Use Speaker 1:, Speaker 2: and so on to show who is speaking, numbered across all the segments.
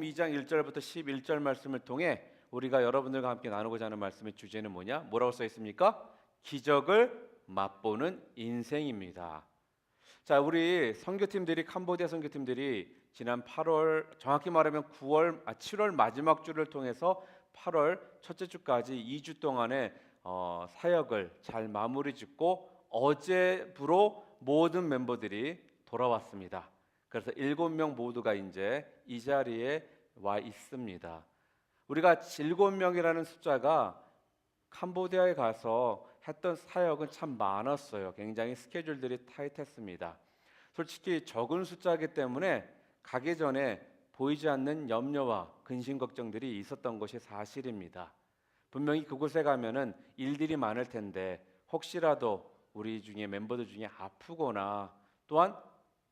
Speaker 1: 2장 1절부터 11절 말씀을 통해 우리가 여러분들과 함께 나누고자 하는 말씀의 주제는 뭐냐? 뭐라고 써 있습니까? 기적을 맛보는 인생입니다. 자, 우리 선교팀들이 캄보디아 선교팀들이 지난 8월, 정확히 말하면 7월 마지막 주를 통해서 8월 첫째 주까지 2주 동안의 사역을 잘 마무리 짓고 어제부로 모든 멤버들이 돌아왔습니다. 그래서 7명 모두가 이제 이 자리에 와 있습니다. 우리가 7명이라는 숫자가 캄보디아에 가서 했던 사역은 참 많았어요. 굉장히 스케줄들이 타이트했습니다. 솔직히 적은 숫자이기 때문에 가기 전에 보이지 않는 염려와 근심 걱정들이 있었던 것이 사실입니다. 분명히 그곳에 가면은 일들이 많을 텐데 혹시라도 우리 중에 멤버들 중에 아프거나 또한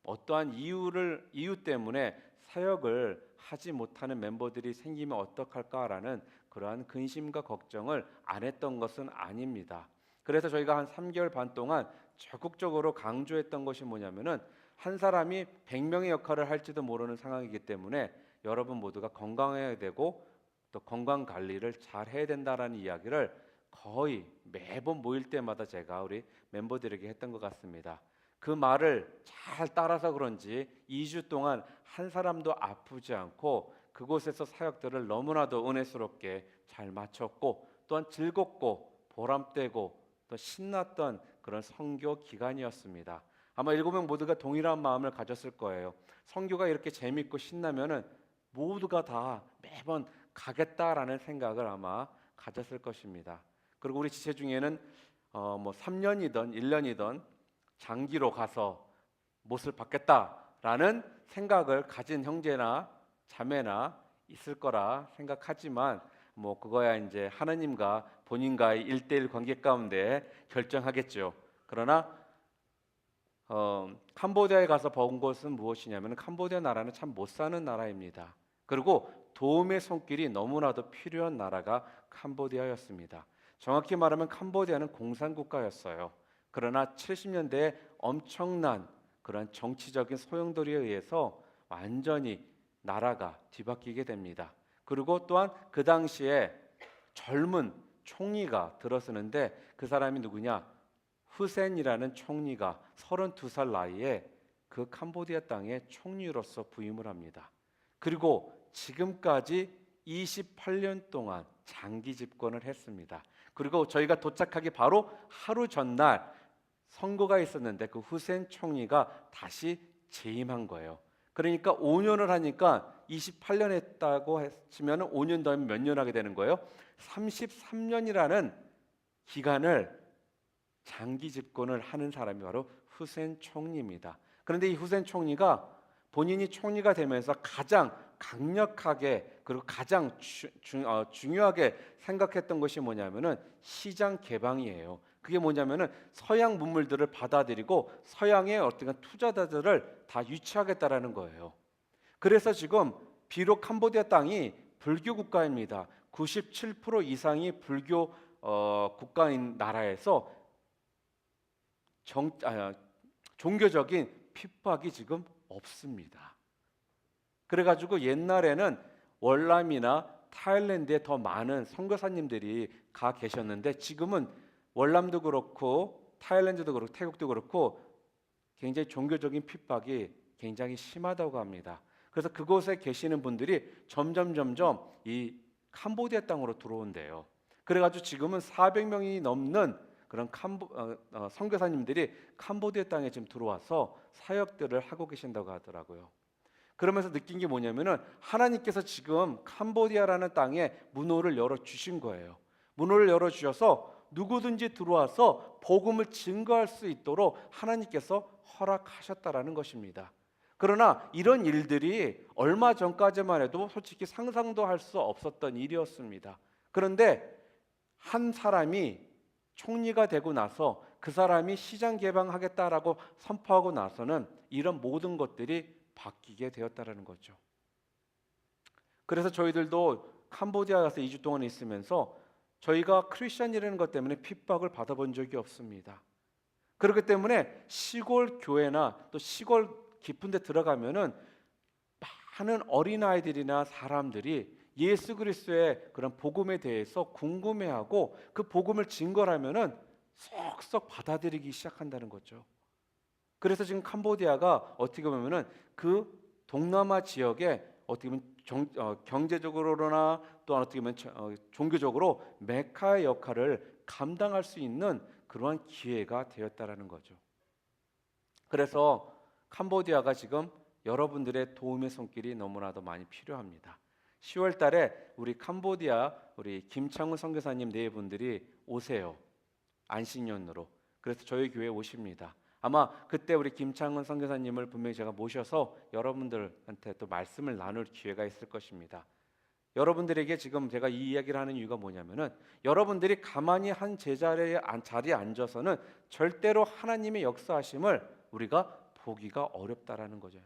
Speaker 1: 어떠한 이유 때문에 사역을 하지 못하는 멤버들이 생기면 어떡할까라는 그러한 근심과 걱정을 안 했던 것은 아닙니다. 그래서 저희가 한 3개월 반 동안 적극적으로 강조했던 것이 뭐냐면은 한 사람이 100명의 역할을 할지도 모르는 상황이기 때문에 여러분 모두가 건강해야 되고 또 건강 관리를 잘 해야 된다라는 이야기를 거의 매번 모일 때마다 제가 우리 멤버들에게 했던 것 같습니다. 그 말을 잘 따라서 그런지 2주 동안 한 사람도 아프지 않고 그곳에서 사역들을 너무나도 은혜스럽게 잘 마쳤고 또한 즐겁고 보람되고 또 신났던 그런 선교 기간이었습니다. 아마 7명 모두가 동일한 마음을 가졌을 거예요. 선교가 이렇게 재밌고 신나면은 모두가 다 매번 가겠다라는 생각을 아마 가졌을 것입니다. 그리고 우리 지체 중에는 3년이든 1년이든 장기로 가서 못을 받겠다라는 생각을 가진 형제나 자매나 있을 거라 생각하지만 그거야 이제 하나님과 본인과의 1대1 관계 가운데 결정하겠죠. 그러나 캄보디아에 가서 본 것은 무엇이냐면 캄보디아 나라는 참 못 사는 나라입니다. 그리고 도움의 손길이 너무나도 필요한 나라가 캄보디아였습니다. 정확히 말하면 캄보디아는 공산국가였어요. 그러나 70년대에 엄청난 그런 정치적인 소용돌이에 의해서 완전히 나라가 뒤바뀌게 됩니다. 그리고 또한 그 당시에 젊은 총리가 들어서는데 그 사람이 누구냐? 후센이라는 총리가 32살 나이에 그 캄보디아 땅의 총리로서 부임을 합니다. 그리고 지금까지 28년 동안 장기 집권을 했습니다. 그리고 저희가 도착하기 바로 하루 전날 선거가 있었는데 그 후센 총리가 다시 재임한 거예요. 그러니까 5년을 하니까 28년 했다고 했으면 5년 더하면 몇 년 하게 되는 거예요? 33년이라는 기간을 장기 집권을 하는 사람이 바로 후센 총리입니다. 그런데 이 후센 총리가 본인이 총리가 되면서 가장 강력하게 그리고 가장 중요하게 생각했던 것이 뭐냐면은 시장 개방이에요. 그게 뭐냐면은 서양 문물들을 받아들이고 서양의 어떤 투자자들을 다 유치하겠다라는 거예요. 그래서 지금 비록 캄보디아 땅이 불교 국가입니다. 97% 이상이 불교 국가인 나라에서 종교적인 핍박이 지금 없습니다. 그래가지고 옛날에는 월남이나 타일랜드에 더 많은 선교사님들이 가 계셨는데 지금은 월남도 그렇고 타일랜드도 그렇고 태국도 그렇고 굉장히 종교적인 핍박이 굉장히 심하다고 합니다. 그래서 그곳에 계시는 분들이 점점 이 캄보디아 땅으로 들어온대요. 그래가지고 지금은 400명이 넘는 그런 선교사님들이 캄보디아 땅에 지금 들어와서 사역들을 하고 계신다고 하더라고요. 그러면서 느낀 게 뭐냐면은 하나님께서 지금 캄보디아라는 땅에 문호를 열어 주신 거예요. 문호를 열어 주셔서 누구든지 들어와서 복음을 증거할 수 있도록 하나님께서 허락하셨다라는 것입니다. 그러나 이런 일들이 얼마 전까지만 해도 솔직히 상상도 할 수 없었던 일이었습니다. 그런데 한 사람이 총리가 되고 나서 그 사람이 시장 개방하겠다라고 선포하고 나서는 이런 모든 것들이 바뀌게 되었다라는 거죠. 그래서 저희들도 캄보디아 가서 2주 동안 있으면서 저희가 크리스천이라는 것 때문에 핍박을 받아본 적이 없습니다. 그렇기 때문에 시골 교회나 또 시골 깊은 데 들어가면은 하는 어린아이들이나 사람들이 예수 그리스도의 그런 복음에 대해서 궁금해하고 그 복음을 증거하면은 쏙쏙 받아들이기 시작한다는 거죠. 그래서 지금 캄보디아가 어떻게 보면은 그 동남아 지역에 어떻게 보면 경제적으로나 또 어떻게 보면 종교적으로 메카의 역할을 감당할 수 있는 그러한 기회가 되었다라는 거죠. 그래서 캄보디아가 지금 여러분들의 도움의 손길이 너무나도 많이 필요합니다. 10월 달에 우리 캄보디아 우리 김창훈 선교사님 네 분들이 오세요. 안식년으로. 그래서 저희 교회에 오십니다. 아마 그때 우리 김창훈 선교사님을 분명히 제가 모셔서 여러분들한테 또 말씀을 나눌 기회가 있을 것입니다. 여러분들에게 지금 제가 이 이야기를 하는 이유가 뭐냐면은 여러분들이 가만히 한 제자리에 앉아서는 절대로 하나님의 역사하심을 우리가 보기가 어렵다라는 거죠.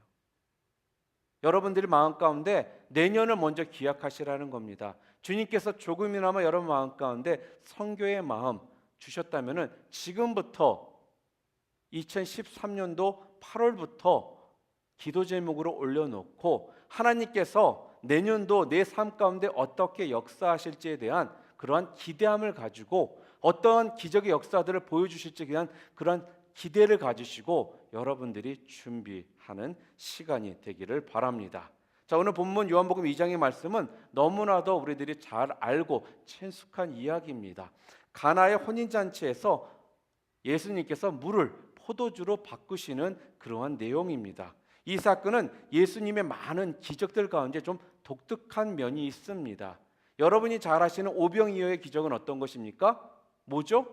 Speaker 1: 여러분들이 마음 가운데 내년을 먼저 기약하시라는 겁니다. 주님께서 조금이나마 여러분 마음 가운데 선교의 마음 주셨다면은 지금부터 2013년도 8월부터 기도 제목으로 올려놓고 하나님께서 내년도 내 삶 가운데 어떻게 역사하실지에 대한 그러한 기대함을 가지고 어떠한 기적의 역사들을 보여주실지에 대한 그러한 기대를 가지시고 여러분들이 준비하는 시간이 되기를 바랍니다. 자, 오늘 본문 요한복음 2장의 말씀은 너무나도 우리들이 잘 알고 친숙한 이야기입니다. 가나의 혼인잔치에서 예수님께서 물을 포도주로 바꾸시는 그러한 내용입니다. 이 사건은 예수님의 많은 기적들 가운데 좀 독특한 면이 있습니다. 여러분이 잘 아시는 오병이어의 기적은 어떤 것입니까? 뭐죠?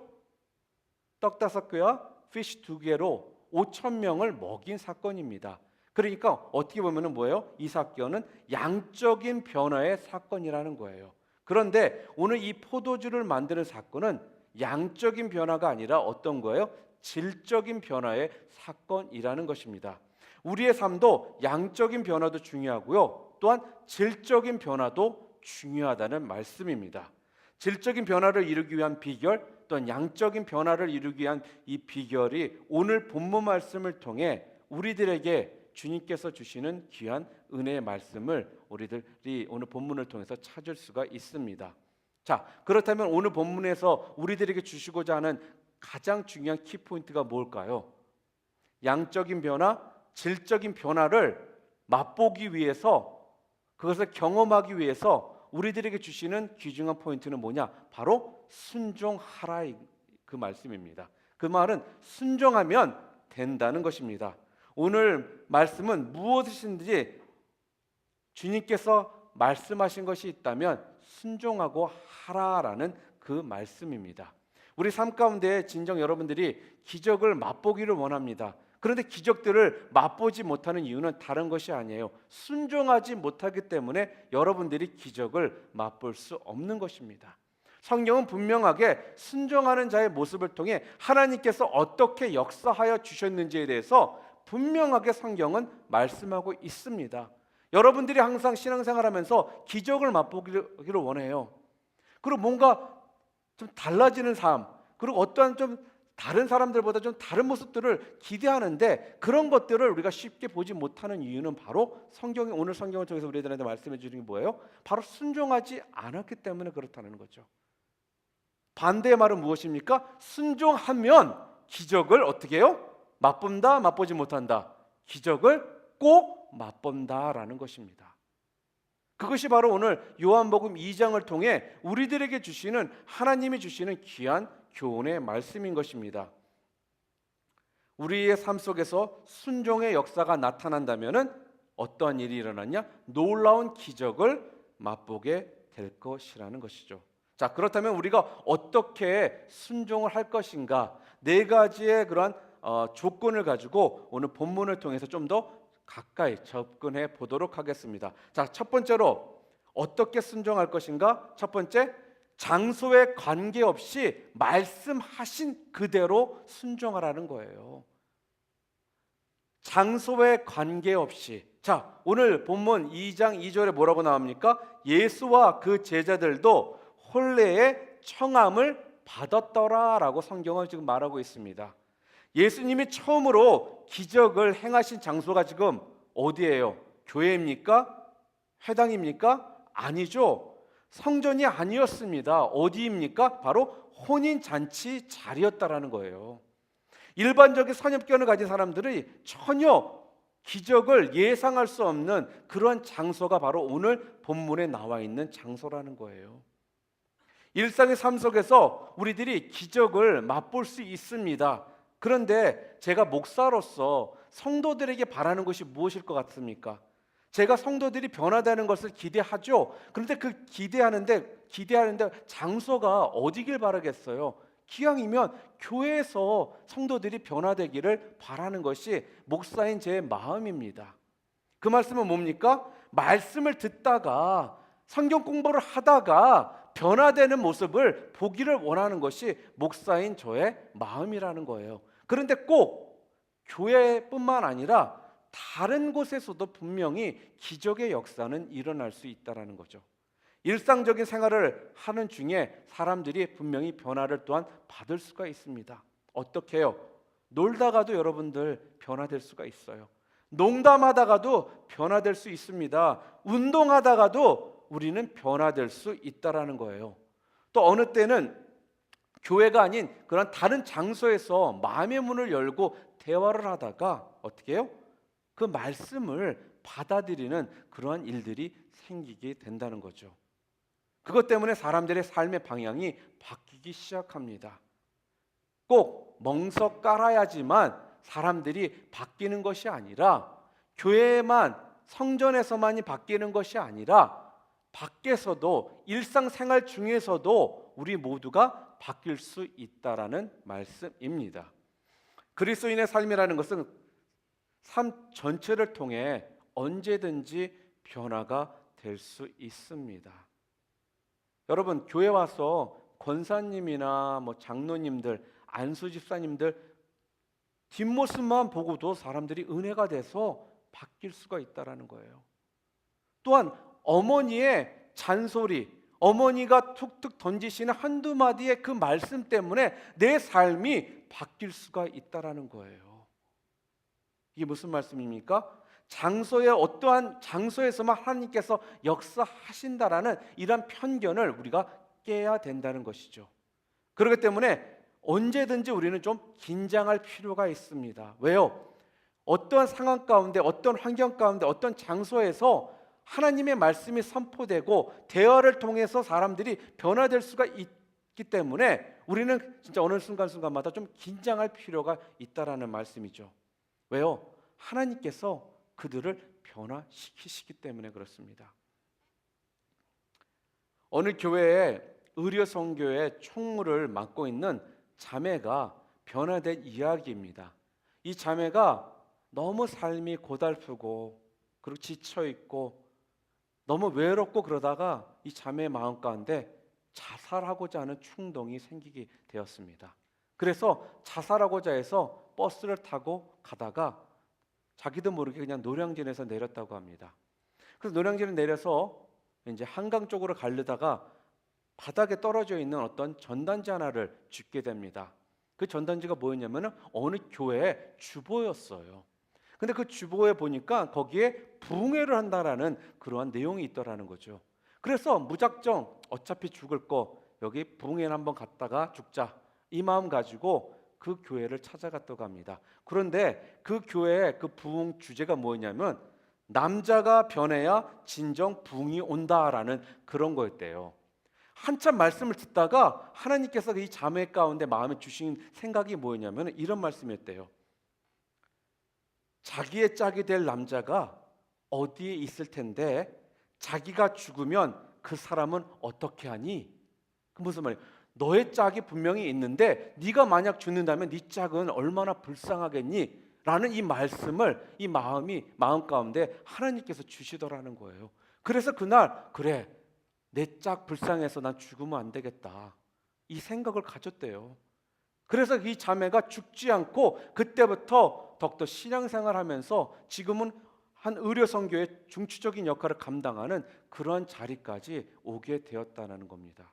Speaker 1: 떡 5개와 피쉬 2개로 5,000명을 먹인 사건입니다. 그러니까 어떻게 보면은 뭐예요? 이 사건은 양적인 변화의 사건이라는 거예요. 그런데 오늘 이 포도주를 만드는 사건은 양적인 변화가 아니라 어떤 거예요? 질적인 변화의 사건이라는 것입니다. 우리의 삶도 양적인 변화도 중요하고요. 또한 질적인 변화도 중요하다는 말씀입니다. 질적인 변화를 이루기 위한 비결, 또한 양적인 변화를 이루기 위한 이 비결이 오늘 본문 말씀을 통해 우리들에게 주님께서 주시는 귀한 은혜의 말씀을 우리들이 오늘 본문을 통해서 찾을 수가 있습니다. 자, 그렇다면 오늘 본문에서 우리들에게 주시고자 하는 가장 중요한 키포인트가 뭘까요? 양적인 변화, 질적인 변화를 맛보기 위해서 그것을 경험하기 위해서 우리들에게 주시는 귀중한 포인트는 뭐냐? 바로 순종하라 그 말씀입니다. 그 말은 순종하면 된다는 것입니다. 오늘 말씀은 무엇이든지 주님께서 말씀하신 것이 있다면 순종하고 하라라는 그 말씀입니다. 우리 삶 가운데 진정 여러분들이 기적을 맛보기를 원합니다. 그런데 기적들을 맛보지 못하는 이유는 다른 것이 아니에요. 순종하지 못하기 때문에 여러분들이 기적을 맛볼 수 없는 것입니다. 성경은 분명하게 순종하는 자의 모습을 통해 하나님께서 어떻게 역사하여 주셨는지에 대해서 분명하게 성경은 말씀하고 있습니다. 여러분들이 항상 신앙생활하면서 기적을 맛보기를 원해요. 그리고 뭔가 좀 달라지는 삶, 그리고 어떠한 좀 다른 사람들보다 좀 다른 모습들을 기대하는데 그런 것들을 우리가 쉽게 보지 못하는 이유는 바로 성경이 오늘 성경을 통해서 우리들한테 말씀해 주는 게 뭐예요? 바로 순종하지 않았기 때문에 그렇다는 거죠. 반대의 말은 무엇입니까? 순종하면 기적을 어떻게 해요? 맛본다, 맛보지 못한다. 기적을 꼭 맛본다라는 것입니다. 그것이 바로 오늘 요한복음 2장을 통해 우리들에게 주시는 하나님이 주시는 귀한 교훈의 말씀인 것입니다. 우리의 삶 속에서 순종의 역사가 나타난다면은 어떠한 일이 일어났냐? 놀라운 기적을 맛보게 될 것이라는 것이죠. 자, 그렇다면 우리가 어떻게 순종을 할 것인가? 4가지의 그러한 조건을 가지고 오늘 본문을 통해서 좀 더 가까이 접근해 보도록 하겠습니다. 자, 첫 번째로 어떻게 순종할 것인가? 첫 번째, 장소에 관계없이 말씀하신 그대로 순종하라는 거예요. 장소에 관계없이. 자, 오늘 본문 2장 2절에 뭐라고 나옵니까? 예수와 그 제자들도 혼례의 청함을 받았더라라고 성경은 지금 말하고 있습니다. 예수님이 처음으로 기적을 행하신 장소가 지금 어디예요? 교회입니까? 회당입니까? 아니죠. 성전이 아니었습니다. 어디입니까? 바로 혼인잔치 자리였다라는 거예요. 일반적인 선입견을 가진 사람들이 전혀 기적을 예상할 수 없는 그런 장소가 바로 오늘 본문에 나와 있는 장소라는 거예요. 일상의 삶 속에서 우리들이 기적을 맛볼 수 있습니다. 그런데 제가 목사로서 성도들에게 바라는 것이 무엇일 것 같습니까? 제가 성도들이 변화되는 것을 기대하죠. 그런데 그 기대하는데 장소가 어디길 바라겠어요? 기왕이면 교회에서 성도들이 변화되기를 바라는 것이 목사인 제 마음입니다. 그 말씀은 뭡니까? 말씀을 듣다가 성경 공부를 하다가 변화되는 모습을 보기를 원하는 것이 목사인 저의 마음이라는 거예요. 그런데 꼭 교회뿐만 아니라 다른 곳에서도 분명히 기적의 역사는 일어날 수 있다는 거죠. 일상적인 생활을 하는 중에 사람들이 분명히 변화를 또한 받을 수가 있습니다. 어떻게 해요? 놀다가도 여러분들 변화될 수가 있어요. 농담하다가도 변화될 수 있습니다. 운동하다가도 우리는 변화될 수 있다라는 거예요. 또 어느 때는 교회가 아닌 그런 다른 장소에서 마음의 문을 열고 대화를 하다가 어떻게 해요? 그 말씀을 받아들이는 그러한 일들이 생기게 된다는 거죠. 그것 때문에 사람들의 삶의 방향이 바뀌기 시작합니다. 꼭 멍석 깔아야지만 사람들이 바뀌는 것이 아니라, 교회만 성전에서만이 바뀌는 것이 아니라 밖에서도 일상생활 중에서도 우리 모두가 바뀔 수 있다라는 말씀입니다. 그리스도인의 삶이라는 것은 삶 전체를 통해 언제든지 변화가 될 수 있습니다. 여러분, 교회 와서 권사님이나 장로님들, 안수 집사님들 뒷모습만 보고도 사람들이 은혜가 돼서 바뀔 수가 있다라는 거예요. 또한 어머니의 잔소리, 어머니가 툭툭 던지시는 한두 마디의 그 말씀 때문에 내 삶이 바뀔 수가 있다라는 거예요. 이게 무슨 말씀입니까? 어떠한 장소에서만 하나님께서 역사하신다라는 이런 편견을 우리가 깨야 된다는 것이죠. 그렇기 때문에 언제든지 우리는 좀 긴장할 필요가 있습니다. 왜요? 어떠한 상황 가운데, 어떤 환경 가운데, 어떤 장소에서 하나님의 말씀이 선포되고 대화를 통해서 사람들이 변화될 수가 있기 때문에 우리는 진짜 어느 순간순간마다 좀 긴장할 필요가 있다라는 말씀이죠. 왜요? 하나님께서 그들을 변화시키시기 때문에 그렇습니다. 어느 교회에 의료 선교의 총무를 맡고 있는 자매가 변화된 이야기입니다. 이 자매가 너무 삶이 고달프고 그리고 지쳐 있고 너무 외롭고 그러다가 이 자매의 마음 가운데 자살하고자 하는 충동이 생기게 되었습니다. 그래서 자살하고자 해서 버스를 타고 가다가 자기도 모르게 그냥 노량진에서 내렸다고 합니다. 그래서 노량진에 내려서 이제 한강 쪽으로 가려다가 바닥에 떨어져 있는 어떤 전단지 하나를 줍게 됩니다. 그 전단지가 뭐였냐면 어느 교회의 주보였어요. 근데 그 주보에 보니까 거기에 부흥회를 한다라는 그러한 내용이 있더라는 거죠. 그래서 무작정 어차피 죽을 거 여기 부흥회를 한번 갔다가 죽자, 이 마음 가지고 그 교회를 찾아갔다고 합니다. 그런데 그 교회의 그 부흥 주제가 뭐였냐면 남자가 변해야 진정 부흥이 온다라는 그런 거였대요. 한참 말씀을 듣다가 하나님께서 이 자매 가운데 마음에 주신 생각이 뭐였냐면 이런 말씀이었대요. 자기의 짝이 될 남자가 어디에 있을 텐데 자기가 죽으면 그 사람은 어떻게 하니? 그 무슨 말이에요? 너의 짝이 분명히 있는데 네가 만약 죽는다면 네 짝은 얼마나 불쌍하겠니? 라는 이 말씀을 이 마음 가운데 하나님께서 주시더라는 거예요. 그래서 그날 그래, 내 짝 불쌍해서 난 죽으면 안 되겠다, 이 생각을 가졌대요. 그래서 이 자매가 죽지 않고 그때부터 더욱더 신앙생활하면서 지금은 한 의료선교의 중추적인 역할을 감당하는 그러한 자리까지 오게 되었다는 겁니다.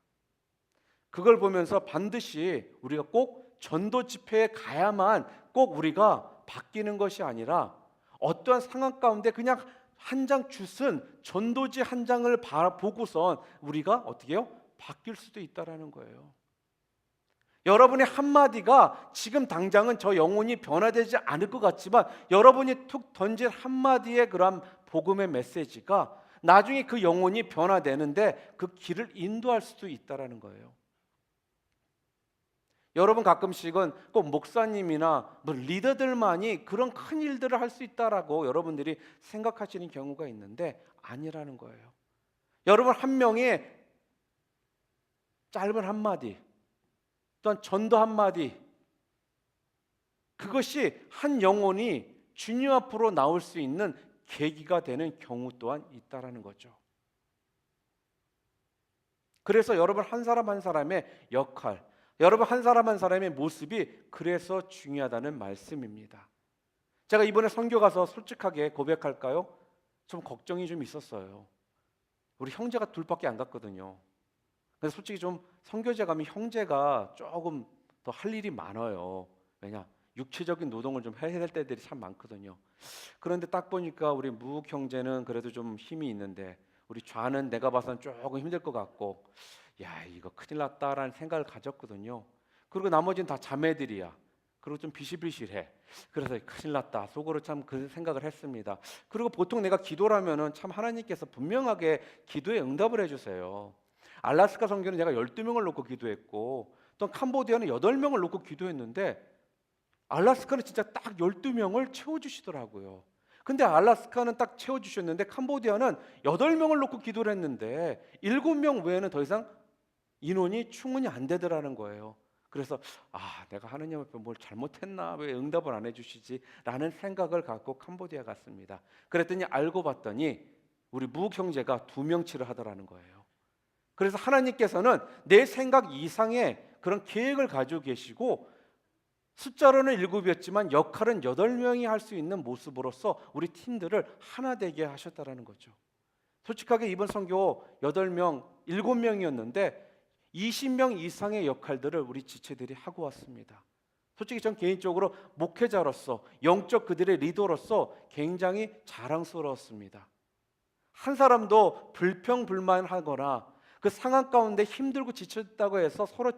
Speaker 1: 그걸 보면서 반드시 우리가 꼭 전도 집회에 가야만 꼭 우리가 바뀌는 것이 아니라 어떠한 상황 가운데 그냥 한 장 슛은 전도지 한 장을 보고선 우리가 어떻게 해요? 바뀔 수도 있다라는 거예요. 여러분의 한마디가 지금 당장은 저 영혼이 변화되지 않을 것 같지만 여러분이 툭 던진 한마디의 그런 복음의 메시지가 나중에 그 영혼이 변화되는데 그 길을 인도할 수도 있다라는 거예요. 여러분 가끔씩은 꼭 목사님이나 뭐 리더들만이 그런 큰 일들을 할 수 있다라고 여러분들이 생각하시는 경우가 있는데 아니라는 거예요. 여러분 한 명의 짧은 한마디 또한 전도 한마디, 그것이 한 영혼이 주님 앞으로 나올 수 있는 계기가 되는 경우 또한 있다라는 거죠. 그래서 여러분 한 사람 한 사람의 역할, 여러분 한 사람 한 사람의 모습이 그래서 중요하다는 말씀입니다. 제가 이번에 선교 가서 솔직하게 고백할까요? 좀 걱정이 좀 있었어요. 우리 형제가 둘밖에 안 갔거든요. 그래서 솔직히 좀 선교제 가면 형제가 조금 더 할 일이 많아요. 왜냐? 육체적인 노동을 좀 해야 될 때들이 참 많거든요. 그런데 딱 보니까 우리 무욱 형제는 그래도 좀 힘이 있는데 우리 좌는 내가 봐서는 조금 힘들 것 같고, 야 이거 큰일 났다라는 생각을 가졌거든요. 그리고 나머지는 다 자매들이야. 그리고 좀 비실비실해. 그래서 큰일 났다 속으로 참 그 생각을 했습니다. 그리고 보통 내가 기도를 하면은 참 하나님께서 분명하게 기도에 응답을 해주세요. 알라스카 선교는 제가 12명을 놓고 기도했고 또 캄보디아는 8명을 놓고 기도했는데 알라스카는 진짜 딱 12명을 채워주시더라고요. 근데 알라스카는 딱 채워주셨는데 캄보디아는 8명을 놓고 기도를 했는데 7명 외에는 더 이상 인원이 충분히 안 되더라는 거예요. 그래서 내가 하느님 앞에 뭘 잘못했나, 왜 응답을 안 해주시지 라는 생각을 갖고 캄보디아 갔습니다. 그랬더니 알고 봤더니 우리 무욱 형제가 2명치를 하더라는 거예요. 그래서 하나님께서는 내 생각 이상의 그런 계획을 가지고 계시고 숫자로는 7이었지만 역할은 8명이 할 수 있는 모습으로서 우리 팀들을 하나 되게 하셨다라는 거죠. 솔직하게 이번 선교 8명, 7명이었는데 20명 이상의 역할들을 우리 지체들이 하고 왔습니다. 솔직히 전 개인적으로 목회자로서 영적 그들의 리더로서 굉장히 자랑스러웠습니다. 한 사람도 불평불만하거나 그 상황 가운데 힘들고 지쳤다고 해서 서로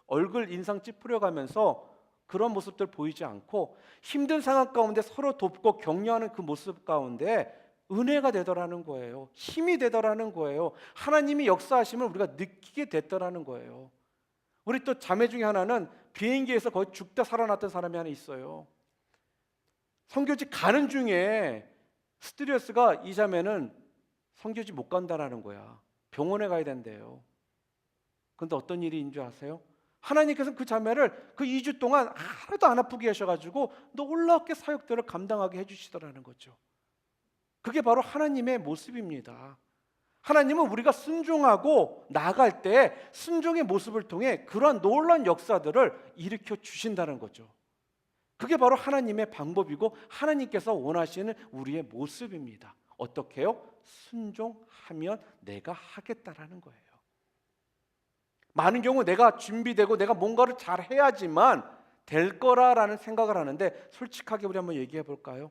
Speaker 1: 얼굴 인상 찌푸려가면서 그런 모습들 보이지 않고 힘든 상황 가운데 서로 돕고 격려하는 그 모습 가운데 은혜가 되더라는 거예요. 힘이 되더라는 거예요. 하나님이 역사하심을 우리가 느끼게 됐더라는 거예요. 우리 또 자매 중에 하나는 비행기에서 거의 죽다 살아났던 사람이 하나 있어요. 선교지 가는 중에 스튜디오스가 이 자매는 선교지 못 간다라는 거야. 병원에 가야 된대요. 그런데 어떤 일인 줄 아세요? 하나님께서 그 자매를 그 2주 동안 하나도 안 아프게 하셔가지고 놀랍게 사역들을 감당하게 해주시더라는 거죠. 그게 바로 하나님의 모습입니다. 하나님은 우리가 순종하고 나아갈 때 순종의 모습을 통해 그러한 놀라운 역사들을 일으켜 주신다는 거죠. 그게 바로 하나님의 방법이고 하나님께서 원하시는 우리의 모습입니다. 어떻게 해요? 순종하면 내가 하겠다라는 거예요. 많은 경우 내가 준비되고 내가 뭔가를 잘 해야지만 될 거라라는 생각을 하는데 솔직하게 우리 한번 얘기해 볼까요?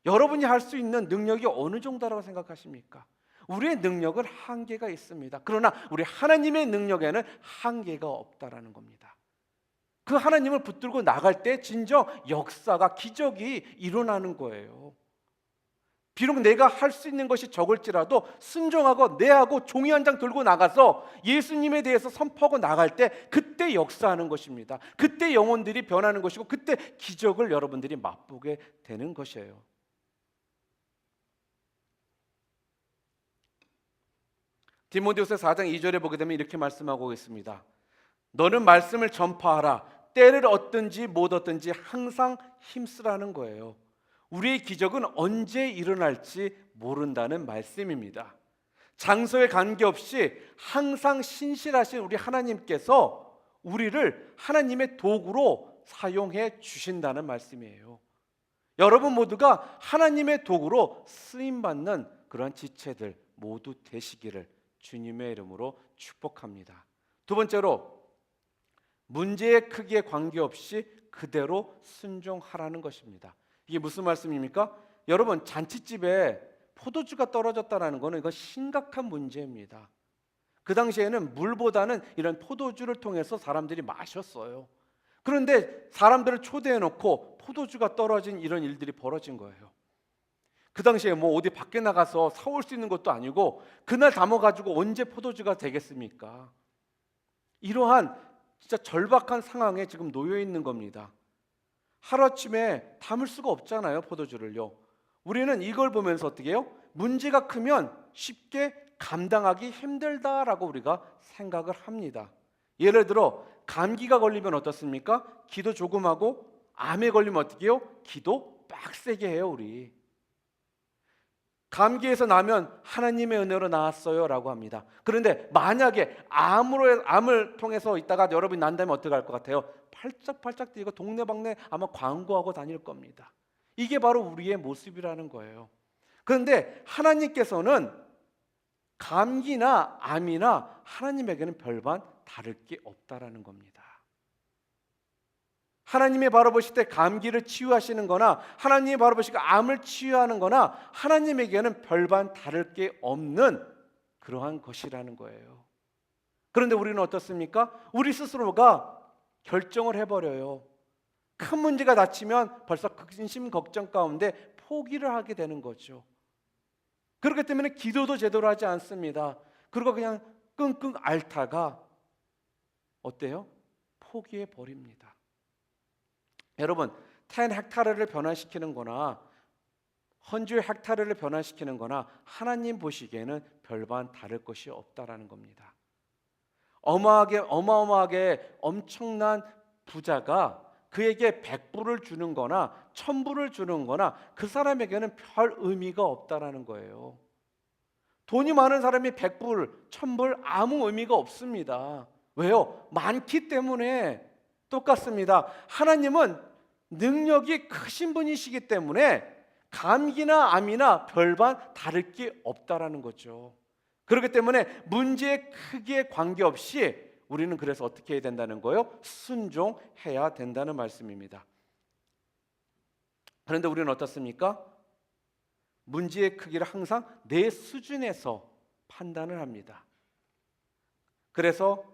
Speaker 1: 여러분이 할 수 있는 능력이 어느 정도라고 생각하십니까? 우리의 능력은 한계가 있습니다. 그러나 우리 하나님의 능력에는 한계가 없다라는 겁니다. 그 하나님을 붙들고 나갈 때 진정 역사가 기적이 일어나는 거예요. 비록 내가 할 수 있는 것이 적을지라도 순종하고 내하고 종이 한 장 들고 나가서 예수님에 대해서 선포하고 나갈 때 그때 역사하는 것입니다. 그때 영혼들이 변하는 것이고 그때 기적을 여러분들이 맛보게 되는 것이에요. 디모데후서 4장 2절에 보게 되면 이렇게 말씀하고 있습니다. 너는 말씀을 전파하라. 때를 얻든지 못 얻든지 항상 힘쓰라는 거예요. 우리의 기적은 언제 일어날지 모른다는 말씀입니다. 장소에 관계없이 항상 신실하신 우리 하나님께서 우리를 하나님의 도구로 사용해 주신다는 말씀이에요. 여러분 모두가 하나님의 도구로 쓰임받는 그런 지체들 모두 되시기를 주님의 이름으로 축복합니다. 두 번째로 문제의 크기에 관계없이 그대로 순종하라는 것입니다. 이게 무슨 말씀입니까? 여러분 잔치집에 포도주가 떨어졌다는 것은 이건 심각한 문제입니다. 그 당시에는 물보다는 이런 포도주를 통해서 사람들이 마셨어요. 그런데 사람들을 초대해 놓고 포도주가 떨어진 이런 일들이 벌어진 거예요. 그 당시에 뭐 어디 밖에 나가서 사올 수 있는 것도 아니고 그날 담아가지고 언제 포도주가 되겠습니까? 이러한 진짜 절박한 상황에 지금 놓여 있는 겁니다. 하루아침에 담을 수가 없잖아요, 포도주를요. 우리는 이걸 보면서 어떻게 해요? 문제가 크면 쉽게 감당하기 힘들다라고 우리가 생각을 합니다. 예를 들어 감기가 걸리면 어떻습니까? 기도 조금 하고, 암에 걸리면 어떻게 해요? 기도 빡세게 해요, 우리. 감기에서 나면 하나님의 은혜로 나았어요 라고 합니다. 그런데 만약에 암을 통해서 있다가 여러분이 난다면 어떻게 할 것 같아요? 팔짝팔짝 뛰고 동네방네 아마 광고하고 다닐 겁니다. 이게 바로 우리의 모습이라는 거예요. 그런데 하나님께서는 감기나 암이나 하나님에게는 별반 다를 게 없다라는 겁니다. 하나님이 바라보실 때 감기를 치유하시는 거나 하나님이 바라보실 때 암을 치유하는 거나 하나님에게는 별반 다를 게 없는 그러한 것이라는 거예요. 그런데 우리는 어떻습니까? 우리 스스로가 결정을 해버려요. 큰 문제가 닥치면 벌써 근심 걱정 가운데 포기를 하게 되는 거죠. 그렇기 때문에 기도도 제대로 하지 않습니다. 그리고 그냥 끙끙 앓다가 어때요? 포기해 버립니다. 여러분, 10헥타르를 변화시키는 거나 헌주의 헥타르를 변화시키는 거나 하나님 보시기에는 별반 다를 것이 없다라는 겁니다. 어마어마하게 엄청난 부자가 그에게 100불을 주는 거나 1000불을 주는 거나 그 사람에게는 별 의미가 없다라는 거예요. 돈이 많은 사람이 100불, 1000불 아무 의미가 없습니다. 왜요? 많기 때문에. 똑같습니다. 하나님은 능력이 크신 분이시기 때문에 감기나 암이나 별반 다를 게 없다라는 거죠. 그렇기 때문에 문제의 크기에 관계없이 우리는 그래서 어떻게 해야 된다는 거예요? 순종해야 된다는 말씀입니다. 그런데 우리는 어떻습니까? 문제의 크기를 항상 내 수준에서 판단을 합니다. 그래서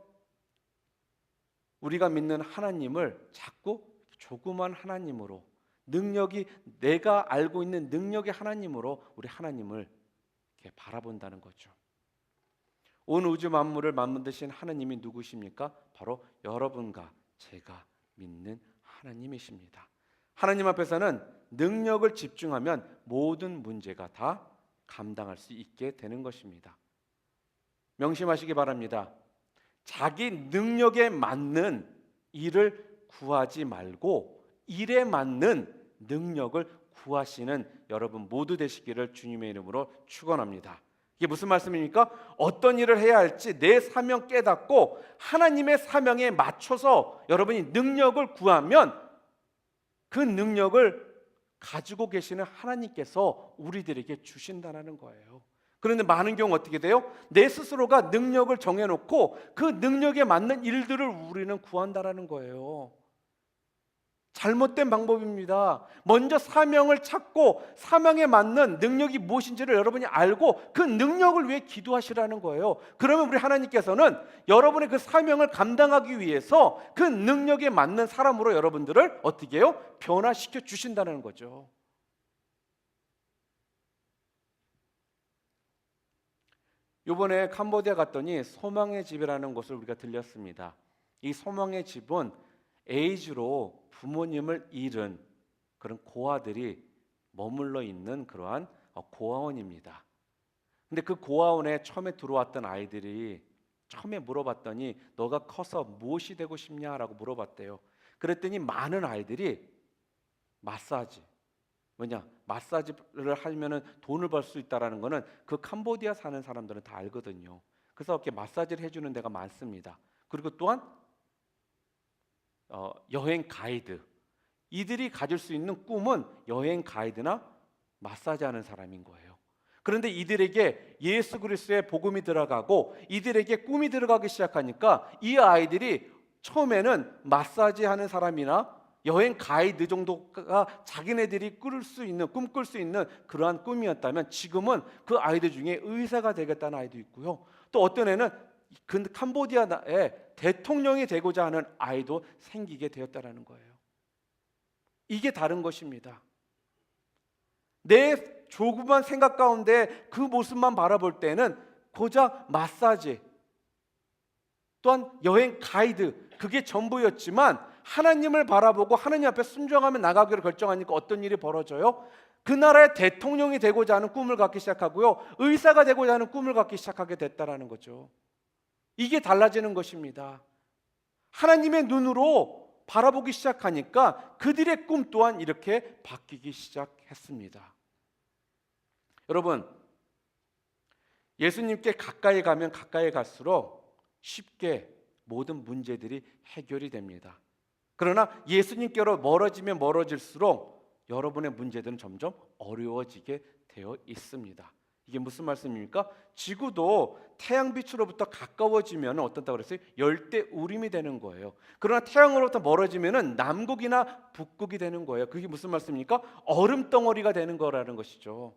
Speaker 1: 우리가 믿는 하나님을 자꾸 조그만 하나님으로, 능력이 내가 알고 있는 능력의 하나님으로 우리 하나님을 이렇게 바라본다는 거죠. 온 우주 만물을 만드신 하나님이 누구십니까? 바로 여러분과 제가 믿는 하나님이십니다. 하나님 앞에서는 능력을 집중하면 모든 문제가 다 감당할 수 있게 되는 것입니다. 명심하시기 바랍니다. 자기 능력에 맞는 일을 구하지 말고 일에 맞는 능력을 구하시는 여러분 모두 되시기를 주님의 이름으로 축원합니다. 이게 무슨 말씀입니까? 어떤 일을 해야 할지 내 사명 깨닫고 하나님의 사명에 맞춰서 여러분이 능력을 구하면 그 능력을 가지고 계시는 하나님께서 우리들에게 주신다는 거예요. 그런데 많은 경우 어떻게 돼요? 내 스스로가 능력을 정해놓고 그 능력에 맞는 일들을 우리는 구한다는 거예요. 잘못된 방법입니다. 먼저 사명을 찾고 사명에 맞는 능력이 무엇인지를 여러분이 알고 그 능력을 위해 기도하시라는 거예요. 그러면 우리 하나님께서는 여러분의 그 사명을 감당하기 위해서 그 능력에 맞는 사람으로 여러분들을 어떻게 해요? 변화시켜 주신다는 거죠. 이번에 캄보디아 갔더니 소망의 집이라는 곳을 우리가 들렸습니다. 이 소망의 집은 에이즈로 부모님을 잃은 그런 고아들이 머물러 있는 그러한 고아원입니다. 근데 그 고아원에 처음에 들어왔던 아이들이 처음에 물어봤더니 너가 커서 무엇이 되고 싶냐라고 물어봤대요. 그랬더니 많은 아이들이 마사지, 마사지를 하면은 돈을 벌 수 있다라는 거는 그 캄보디아 사는 사람들은 다 알거든요. 그래서 이렇게 마사지를 해주는 데가 많습니다. 그리고 또한 여행 가이드, 이들이 가질 수 있는 꿈은 여행 가이드나 마사지하는 사람인 거예요. 그런데 이들에게 예수 그리스도의 복음이 들어가고 이들에게 꿈이 들어가기 시작하니까 이 아이들이 처음에는 마사지하는 사람이나 여행 가이드 정도가 자기네들이 꿈꿀 수 있는 그러한 꿈이었다면, 지금은 그 아이들 중에 의사가 되겠다는 아이도 있고요. 또 어떤 애는 그 캄보디아의 대통령이 되고자 하는 아이도 생기게 되었다라는 거예요. 이게 다른 것입니다. 내 조그만 생각 가운데 그 모습만 바라볼 때는 고작 마사지, 또한 여행 가이드, 그게 전부였지만 하나님을 바라보고 하나님 앞에 순종하며 나가기로 결정하니까 어떤 일이 벌어져요? 그 나라의 대통령이 되고자 하는 꿈을 갖기 시작하고요, 의사가 되고자 하는 꿈을 갖기 시작하게 됐다라는 거죠. 이게 달라지는 것입니다. 하나님의 눈으로 바라보기 시작하니까 그들의 꿈 또한 이렇게 바뀌기 시작했습니다. 여러분, 예수님께 가까이 가면 가까이 갈수록 쉽게 모든 문제들이 해결이 됩니다. 그러나 예수님께로 멀어지면 멀어질수록 여러분의 문제들은 점점 어려워지게 되어 있습니다. 이게 무슨 말씀입니까? 지구도 태양빛으로부터 가까워지면 어떻다고 그랬어요? 열대우림이 되는 거예요. 그러나 태양으로부터 멀어지면 남극이나 북극이 되는 거예요. 그게 무슨 말씀입니까? 얼음덩어리가 되는 거라는 것이죠.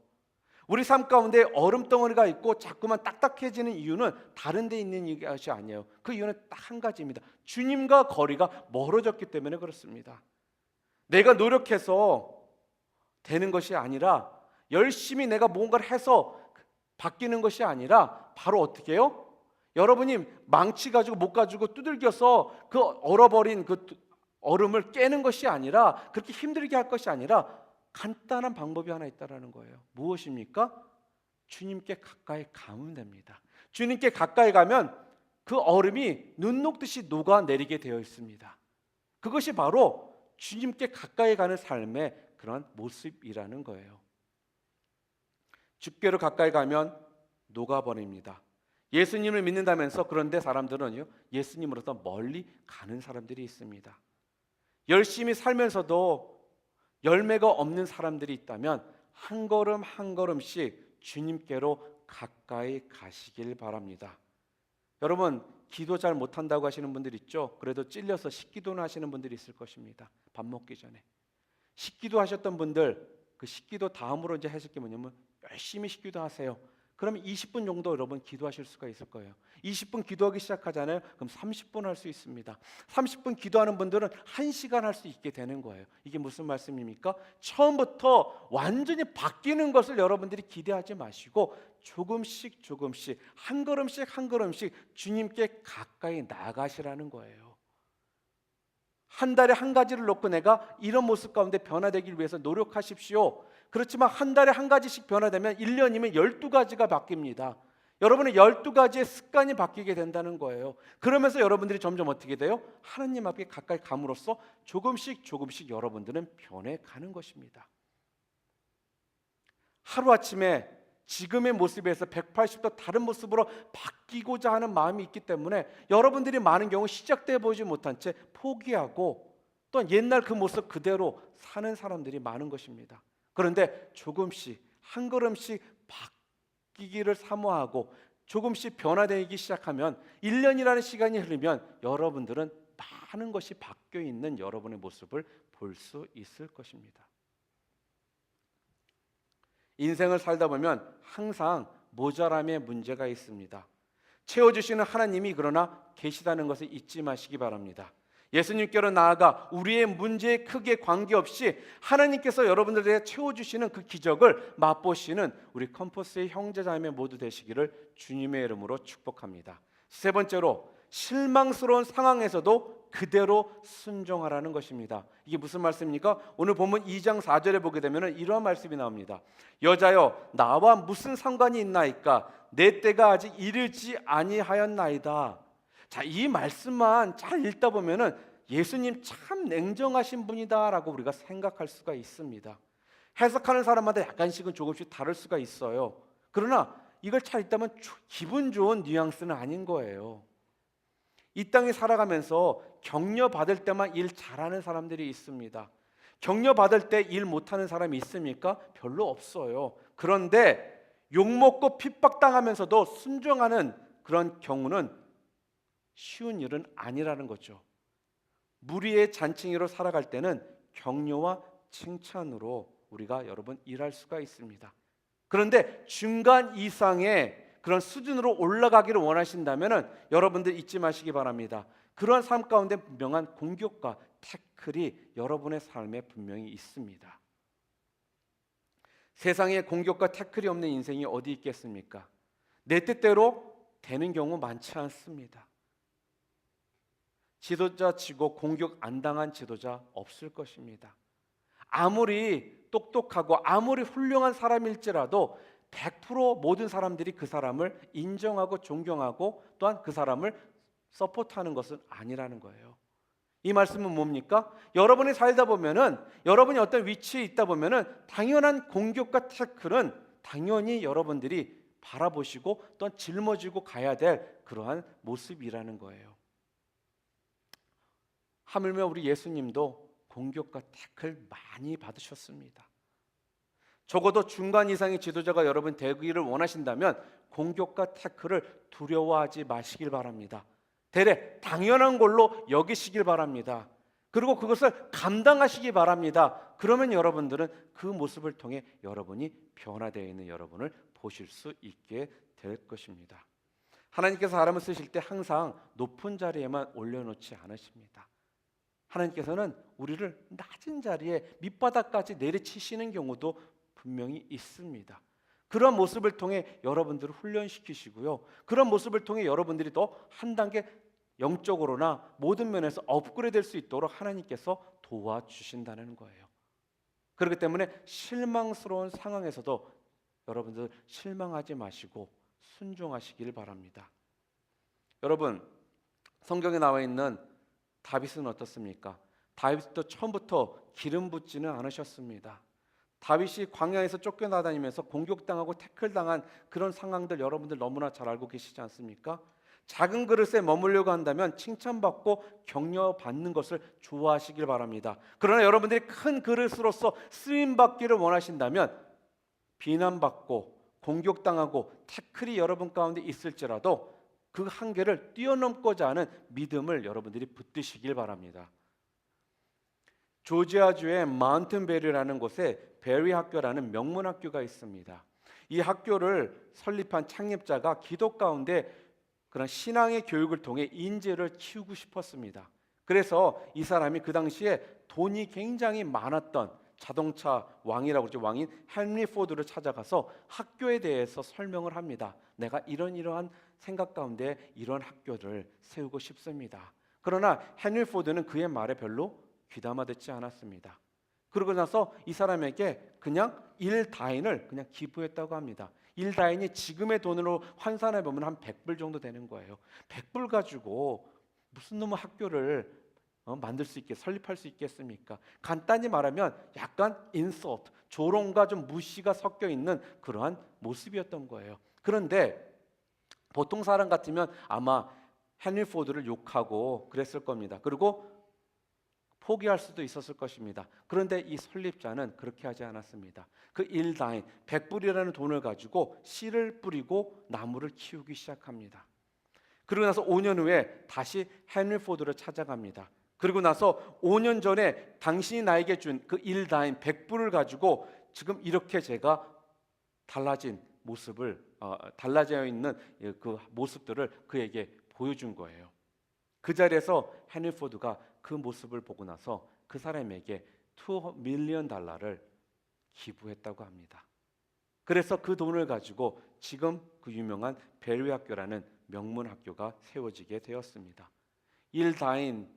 Speaker 1: 우리 삶 가운데 얼음덩어리가 있고 자꾸만 딱딱해지는 이유는 다른 데 있는 것이 아니에요. 그 이유는 딱 한 가지입니다. 주님과 거리가 멀어졌기 때문에 그렇습니다. 내가 노력해서 되는 것이 아니라, 열심히 내가 뭔가를 해서 바뀌는 것이 아니라, 바로 어떻게 해요? 여러분이 망치 가지고 못 가지고 두들겨서 그 얼어버린 그 얼음을 깨는 것이 아니라, 그렇게 힘들게 할 것이 아니라 간단한 방법이 하나 있다라는 거예요. 무엇입니까? 주님께 가까이 가면 됩니다. 주님께 가까이 가면 그 얼음이 눈 녹듯이 녹아내리게 되어 있습니다. 그것이 바로 주님께 가까이 가는 삶의 그런 모습이라는 거예요. 주께로 가까이 가면 녹아버립니다. 예수님을 믿는다면서, 그런데 사람들은요, 예수님으로부터 멀리 가는 사람들이 있습니다. 열심히 살면서도 열매가 없는 사람들이 있다면 한 걸음 한 걸음씩 주님께로 가까이 가시길 바랍니다. 여러분, 기도 잘 못한다고 하시는 분들 있죠? 그래도 찔려서 식기도는 하시는 분들이 있을 것입니다. 밥 먹기 전에 식기도 하셨던 분들, 그 식기도 다음으로 이제 하실 게 뭐냐면 열심히 식기도 하세요. 그러면 20분 정도 여러분 기도하실 수가 있을 거예요. 20분 기도하기 시작하잖아요. 그럼 30분 할 수 있습니다. 30분 기도하는 분들은 1시간 할 수 있게 되는 거예요. 이게 무슨 말씀입니까? 처음부터 완전히 바뀌는 것을 여러분들이 기대하지 마시고 조금씩 조금씩 한 걸음씩 한 걸음씩 주님께 가까이 나가시라는 거예요. 한 달에 한 가지를 놓고 내가 이런 모습 가운데 변화되기 위해서 노력하십시오. 그렇지만 한 달에 한 가지씩 변화되면 1년이면 12가지가 바뀝니다. 여러분의 12가지의 습관이 바뀌게 된다는 거예요. 그러면서 여러분들이 점점 어떻게 돼요? 하나님 앞에 가까이 감으로써 조금씩 조금씩 여러분들은 변해가는 것입니다. 하루아침에 지금의 모습에서 180도 다른 모습으로 바뀌고자 하는 마음이 있기 때문에 여러분들이 많은 경우 시작돼 보지 못한 채 포기하고 또 옛날 그 모습 그대로 사는 사람들이 많은 것입니다. 그런데 조금씩 한 걸음씩 바뀌기를 사모하고 조금씩 변화되기 시작하면 1년이라는 시간이 흐르면 여러분들은 많은 것이 바뀌어 있는 여러분의 모습을 볼 수 있을 것입니다. 인생을 살다 보면 항상 모자람의 문제가 있습니다. 채워주시는 하나님이 그러나 계시다는 것을 잊지 마시기 바랍니다. 예수님께로 나아가 우리의 문제에 크게 관계없이 하나님께서 여러분들에게 채워주시는 그 기적을 맛보시는 우리 컴퍼스의 형제자매 모두 되시기를 주님의 이름으로 축복합니다. 세 번째로, 실망스러운 상황에서도 그대로 순종하라는 것입니다. 이게 무슨 말씀입니까? 오늘 본문 2장 4절에 보게 되면 이러한 말씀이 나옵니다. 여자여, 나와 무슨 상관이 있나이까? 내 때가 아직 이르지 아니하였나이다. 자, 이 말씀만 잘 읽다 보면은 예수님 참 냉정하신 분이다라고 우리가 생각할 수가 있습니다. 해석하는 사람마다 약간씩은 조금씩 다를 수가 있어요. 그러나 이걸 잘 읽다면 기분 좋은 뉘앙스는 아닌 거예요. 이 땅에 살아가면서 격려받을 때만 일 잘하는 사람들이 있습니다. 격려받을 때 일 못하는 사람이 있습니까? 별로 없어요. 그런데 욕먹고 핍박당하면서도 순종하는 그런 경우는 쉬운 일은 아니라는 거죠. 무리의 잔챙이로 살아갈 때는 격려와 칭찬으로 우리가 여러분 일할 수가 있습니다. 그런데 중간 이상의 그런 수준으로 올라가기를 원하신다면 여러분들 잊지 마시기 바랍니다. 그러한 삶 가운데 분명한 공격과 태클이 여러분의 삶에 분명히 있습니다. 세상에 공격과 태클이 없는 인생이 어디 있겠습니까? 내 뜻대로 되는 경우 많지 않습니다. 지도자 치고 공격 안 당한 지도자 없을 것입니다. 아무리 똑똑하고 아무리 훌륭한 사람일지라도 100% 모든 사람들이 그 사람을 인정하고 존경하고 또한 그 사람을 서포트하는 것은 아니라는 거예요. 이 말씀은 뭡니까? 여러분이 살다 보면은 여러분이 어떤 위치에 있다 보면은 당연한 공격과 태클은 당연히 여러분들이 바라보시고 또한 짊어지고 가야 될 그러한 모습이라는 거예요. 하물며 우리 예수님도 공격과 태클 많이 받으셨습니다. 적어도 중간 이상의 지도자가 여러분 되기를 원하신다면 공격과 태클을 두려워하지 마시길 바랍니다. 대래 당연한 걸로 여기시길 바랍니다. 그리고 그것을 감당하시기 바랍니다. 그러면 여러분들은 그 모습을 통해 여러분이 변화되어 있는 여러분을 보실 수 있게 될 것입니다. 하나님께서 사람을 쓰실 때 항상 높은 자리에만 올려놓지 않으십니다. 하나님께서는 우리를 낮은 자리에 밑바닥까지 내리치시는 경우도 분명히 있습니다. 그런 모습을 통해 여러분들을 훈련시키시고요. 그런 모습을 통해 여러분들이 더 한 단계 영적으로나 모든 면에서 업그레이드 될 수 있도록 하나님께서 도와주신다는 거예요. 그렇기 때문에 실망스러운 상황에서도 여러분들 실망하지 마시고 순종하시길 바랍니다. 여러분, 성경에 나와 있는 다윗은 어떻습니까? 다윗도 처음부터 기름 붓지는 않으셨습니다. 다윗이 광야에서 쫓겨나다니면서 공격당하고 태클당한 그런 상황들 여러분들 너무나 잘 알고 계시지 않습니까? 작은 그릇에 머물려고 한다면 칭찬받고 격려받는 것을 좋아하시길 바랍니다. 그러나 여러분들이 큰 그릇으로서 쓰임받기를 원하신다면 비난받고 공격당하고 태클이 여러분 가운데 있을지라도 그 한계를 뛰어넘고자 하는 믿음을 여러분들이 붙드시길 바랍니다. 조지아주의 마운튼 베리라는 곳에 베리 학교라는 명문 학교가 있습니다. 이 학교를 설립한 창립자가 기도 가운데 그런 신앙의 교육을 통해 인재를 키우고 싶었습니다. 그래서 이 사람이 그 당시에 돈이 굉장히 많았던 자동차 왕이라고 그러죠. 왕인 헨리 포드를 찾아가서 학교에 대해서 설명을 합니다. 내가 이러한 생각 가운데 이런 학교를 세우고 싶습니다. 그러나 헨리 포드는 그의 말에 별로 귀담아 듣지 않았습니다. 그러고 나서 이 사람에게 그냥 1다인을 그냥 기부했다고 합니다. 1다인이 지금의 돈으로 환산해 보면 한 100불 정도 되는 거예요. 100불 가지고 무슨 놈의 학교를 만들 수 있게 설립할 수 있겠습니까? 간단히 말하면 약간 인서트, 조롱과 좀 무시가 섞여 있는 그러한 모습이었던 거예요. 그런데 보통 사람 같으면 아마 헨리 포드를 욕하고 그랬을 겁니다. 그리고 포기할 수도 있었을 것입니다. 그런데 이 설립자는 그렇게 하지 않았습니다. 그 1다인 100불이라는 돈을 가지고 씨를 뿌리고 나무를 키우기 시작합니다. 그러고 나서 5년 후에 다시 헨리 포드를 찾아갑니다. 그리고 나서 5년 전에 당신이 나에게 준 그 1다인 100불을 가지고 지금 이렇게 제가 달라진 모습을 달라져 있는 그 모습들을 그에게 보여준 거예요. 그 자리에서 헨리 포드가 그 모습을 보고 나서 그 사람에게 $2 밀리언 기부했다고 합니다. 그래서 그 돈을 가지고 지금 그 유명한 베리 학교라는 명문 학교가 세워지게 되었습니다. 1다인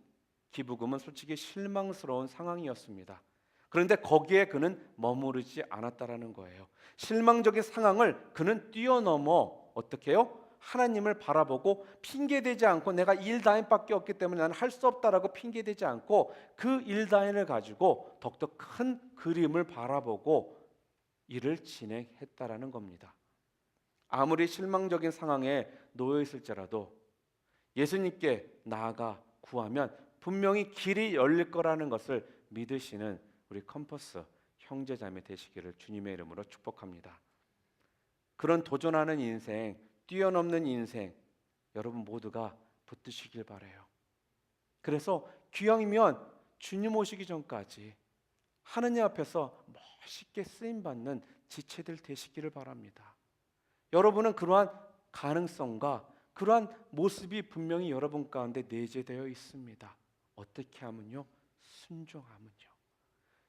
Speaker 1: 기부금은 솔직히 실망스러운 상황이었습니다. 그런데 거기에 그는 머무르지 않았다라는 거예요. 실망적인 상황을 그는 뛰어넘어 어떻게 해요? 하나님을 바라보고 핑계대지 않고 내가 1다인밖에 없기 때문에 나는 할 수 없다라고 핑계대지 않고 그 1다인을 가지고 더욱더 큰 그림을 바라보고 일을 진행했다라는 겁니다. 아무리 실망적인 상황에 놓여 있을지라도 예수님께 나아가 구하면 분명히 길이 열릴 거라는 것을 믿으시는 우리 컴퍼스 형제자매 되시기를 주님의 이름으로 축복합니다. 그런 도전하는 인생, 뛰어넘는 인생 여러분 모두가 붙드시길 바라요. 그래서 기왕이면 주님 오시기 전까지 하느님 앞에서 멋있게 쓰임받는 지체들 되시기를 바랍니다. 여러분은 그러한 가능성과 그러한 모습이 분명히 여러분 가운데 내재되어 있습니다. 어떻게 하면요? 순종하면요.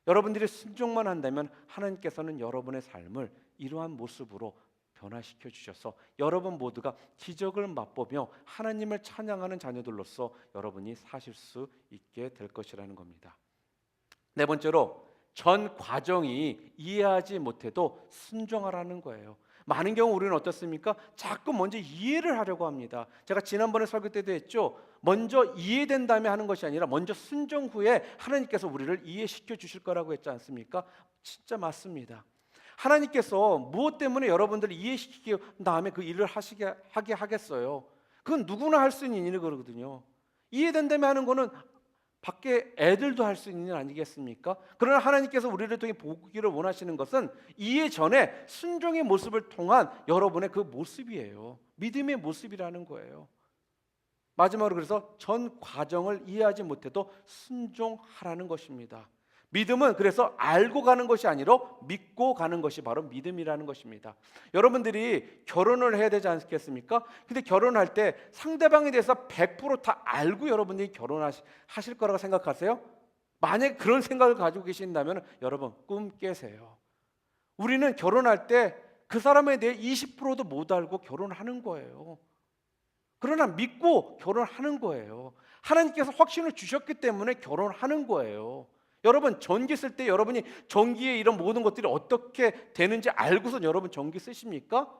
Speaker 1: 여러분들이 순종만 한다면 하나님께서는 여러분의 삶을 이러한 모습으로 변화시켜 주셔서 여러분 모두가 기적을 맛보며 하나님을 찬양하는 자녀들로서 여러분이 사실 수 있게 될 것이라는 겁니다. 네 번째로, 전 과정이 이해하지 못해도 순종하라는 거예요. 많은 경우 우리는 어떻습니까? 자꾸 먼저 이해를 하려고 합니다. 제가 지난번에 설교 때도 했죠. 먼저 이해된 다음에 하는 것이 아니라 먼저 순종 후에 하나님께서 우리를 이해시켜 주실 거라고 했지 않습니까? 진짜 맞습니다. 하나님께서 무엇 때문에 여러분들을 이해시키기 다음에 그 일을 하게 하겠어요? 그건 누구나 할 수 있는 일이거든요. 이해된 다음에 하는 거는 밖에 애들도 할 수 있는 일 아니겠습니까? 그러나 하나님께서 우리를 통해 보기를 원하시는 것은 이해 전에 순종의 모습을 통한 여러분의 그 모습이에요. 믿음의 모습이라는 거예요. 마지막으로 그래서 전 과정을 이해하지 못해도 순종하라는 것입니다. 믿음은 그래서 알고 가는 것이 아니라 믿고 가는 것이 바로 믿음이라는 것입니다. 여러분들이 결혼을 해야 되지 않겠습니까? 근데 결혼할 때 상대방에 대해서 100% 다 알고 여러분들이 결혼하실 거라고 생각하세요? 만약에 그런 생각을 가지고 계신다면 여러분 꿈 깨세요. 우리는 결혼할 때 그 사람에 대해 20%도 못 알고 결혼하는 거예요. 그러나 믿고 결혼하는 거예요. 하나님께서 확신을 주셨기 때문에 결혼하는 거예요. 여러분 전기 쓸 때 여러분이 전기의 이런 모든 것들이 어떻게 되는지 알고서 여러분 전기 쓰십니까?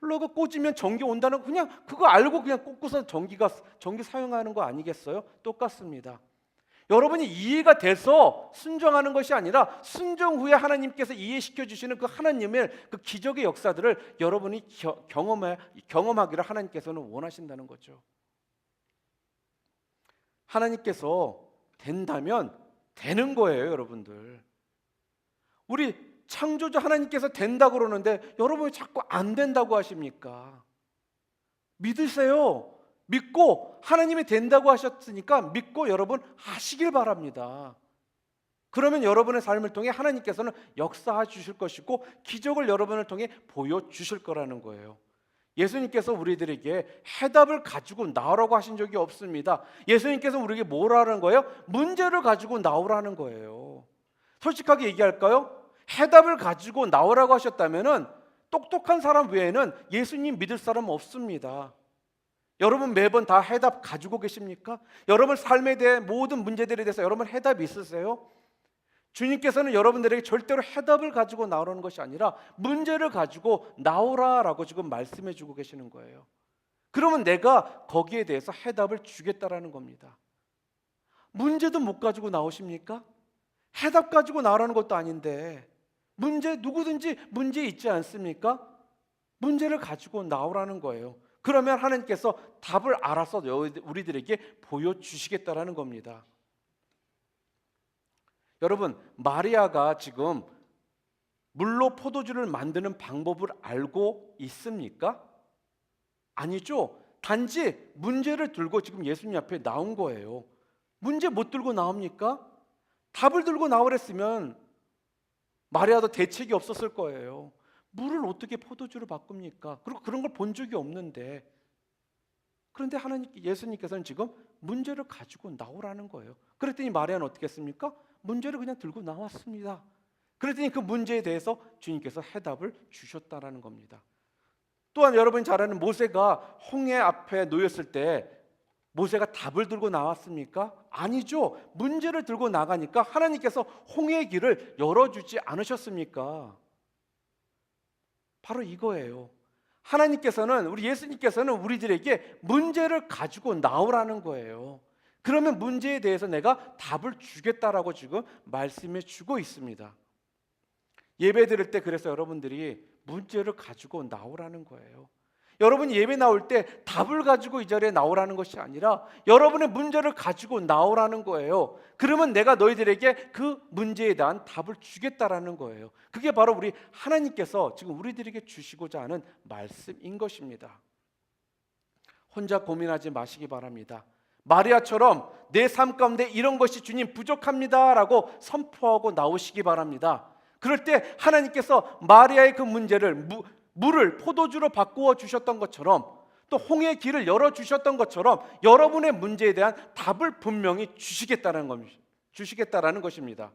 Speaker 1: 플러그 꽂으면 전기 온다는 거 그냥 그거 알고 그냥 꽂고서 전기 사용하는 거 아니겠어요? 똑같습니다. 여러분이 이해가 돼서 순종하는 것이 아니라 순종 후에 하나님께서 이해시켜 주시는 그 하나님의 그 기적의 역사들을 여러분이 경험하기를 하나님께서는 원하신다는 거죠. 하나님께서 된다면 되는 거예요, 여러분들. 우리 창조주 하나님께서 된다고 그러는데 여러분이 자꾸 안 된다고 하십니까? 믿으세요. 믿고 하나님이 된다고 하셨으니까 믿고 여러분 하시길 바랍니다. 그러면 여러분의 삶을 통해 하나님께서는 역사해 주실 것이고 기적을 여러분을 통해 보여주실 거라는 거예요. 예수님께서 우리들에게 해답을 가지고 나오라고 하신 적이 없습니다. 예수님께서 우리에게 뭐라는 거예요? 문제를 가지고 나오라는 거예요. 솔직하게 얘기할까요? 해답을 가지고 나오라고 하셨다면 똑똑한 사람 외에는 예수님 믿을 사람 없습니다. 여러분 매번 다 해답 가지고 계십니까? 여러분 삶에 대해 모든 문제들에 대해서 여러분 해답이 있으세요? 주님께서는 여러분들에게 절대로 해답을 가지고 나오라는 것이 아니라 문제를 가지고 나오라라고 지금 말씀해 주고 계시는 거예요. 그러면 내가 거기에 대해서 해답을 주겠다라는 겁니다. 문제도 못 가지고 나오십니까? 해답 가지고 나오라는 것도 아닌데 누구든지 문제 있지 않습니까? 문제를 가지고 나오라는 거예요. 그러면 하나님께서 답을 알아서 우리들에게 보여주시겠다라는 겁니다. 여러분 마리아가 지금 물로 포도주를 만드는 방법을 알고 있습니까? 아니죠. 단지 문제를 들고 지금 예수님 앞에 나온 거예요. 문제 못 들고 나옵니까? 답을 들고 나오랬으면 마리아도 대책이 없었을 거예요. 물을 어떻게 포도주로 바꿉니까? 그리고 그런 걸 본 적이 없는데. 그런데 예수님께서는 지금 문제를 가지고 나오라는 거예요. 그랬더니 마리아는 어떻게 했습니까? 문제를 그냥 들고 나왔습니다. 그랬더니 그 문제에 대해서 주님께서 해답을 주셨다라는 겁니다. 또한 여러분이 잘 아는 모세가 홍해 앞에 놓였을 때 모세가 답을 들고 나왔습니까? 아니죠. 문제를 들고 나가니까 하나님께서 홍해의 길을 열어주지 않으셨습니까? 바로 이거예요. 하나님께서는 우리 예수님께서는 우리들에게 문제를 가지고 나오라는 거예요. 그러면 문제에 대해서 내가 답을 주겠다라고 지금 말씀해 주고 있습니다. 예배 드릴 때 그래서 여러분들이 문제를 가지고 나오라는 거예요. 여러분이 예배 나올 때 답을 가지고 이 자리에 나오라는 것이 아니라 여러분의 문제를 가지고 나오라는 거예요. 그러면 내가 너희들에게 그 문제에 대한 답을 주겠다라는 거예요. 그게 바로 우리 하나님께서 지금 우리들에게 주시고자 하는 말씀인 것입니다. 혼자 고민하지 마시기 바랍니다. 마리아처럼 내 삶 가운데 이런 것이 주님 부족합니다라고 선포하고 나오시기 바랍니다. 그럴 때 하나님께서 마리아의 그 문제를 물을 포도주로 바꾸어 주셨던 것처럼, 또 홍해의 길을 열어 주셨던 것처럼 여러분의 문제에 대한 답을 분명히 주시겠다라는 것입니다.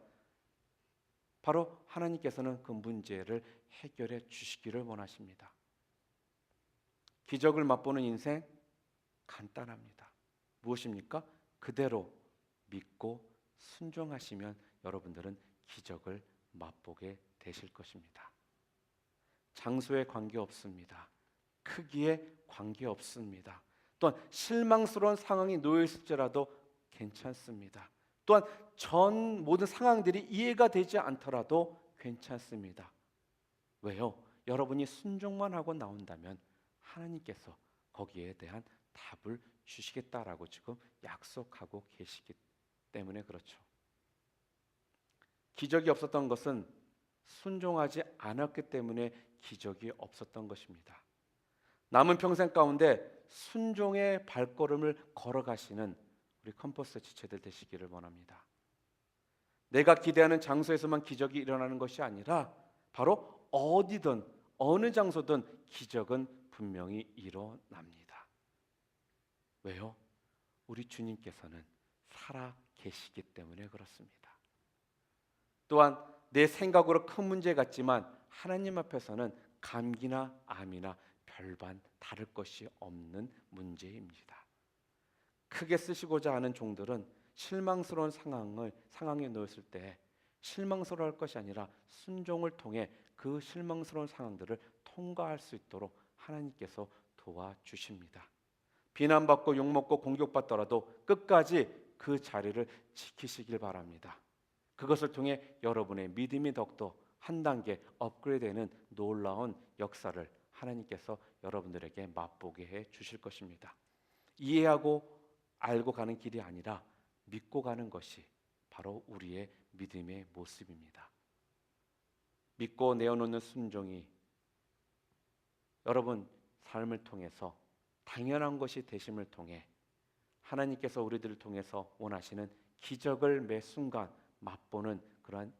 Speaker 1: 바로 하나님께서는 그 문제를 해결해 주시기를 원하십니다. 기적을 맛보는 인생 간단합니다. 무엇입니까? 그대로 믿고 순종하시면 여러분들은 기적을 맛보게 되실 것입니다. 장소에 관계없습니다. 크기에 관계없습니다. 또한 실망스러운 상황이 놓여 있을지라도 괜찮습니다. 또한 전 모든 상황들이 이해가 되지 않더라도 괜찮습니다. 왜요? 여러분이 순종만 하고 나온다면 하나님께서 거기에 대한 답을 주시겠다라고 지금 약속하고 계시기 때문에 그렇죠. 기적이 없었던 것은 순종하지 않았기 때문에 기적이 없었던 것입니다. 남은 평생 가운데 순종의 발걸음을 걸어가시는 우리 컴퍼스 지체들 되시기를 원합니다. 내가 기대하는 장소에서만 기적이 일어나는 것이 아니라 바로 어디든 어느 장소든 기적은 분명히 일어납니다. 왜요? 우리 주님께서는 살아 계시기 때문에 그렇습니다. 또한 내 생각으로 큰 문제 같지만 하나님 앞에서는 감기나 암이나 별반 다를 것이 없는 문제입니다. 크게 쓰시고자 하는 종들은 실망스러운 상황에 놓였을 때 실망스러워할 것이 아니라 순종을 통해 그 실망스러운 상황들을 통과할 수 있도록 하나님께서 도와주십니다. 비난받고 욕먹고 공격받더라도 끝까지 그 자리를 지키시길 바랍니다. 그것을 통해 여러분의 믿음이 더욱더 한 단계 업그레이드되는 놀라운 역사를 하나님께서 여러분들에게 맛보게 해 주실 것입니다. 이해하고 알고 가는 길이 아니라 믿고 가는 것이 바로 우리의 믿음의 모습입니다. 믿고 내어놓는 순종이 여러분 삶을 통해서 당연한 것이 되심을 통해 하나님께서 우리들을 통해서 원하시는 기적을 매 순간 맛보는 그러한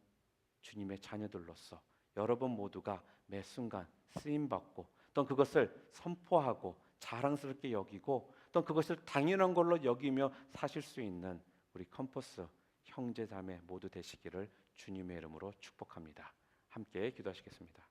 Speaker 1: 주님의 자녀들로서 여러분 모두가 매 순간 쓰임받고 또 그것을 선포하고 자랑스럽게 여기고 또 그것을 당연한 걸로 여기며 사실 수 있는 우리 컴퍼스 형제자매 모두 되시기를 주님의 이름으로 축복합니다. 함께 기도하시겠습니다.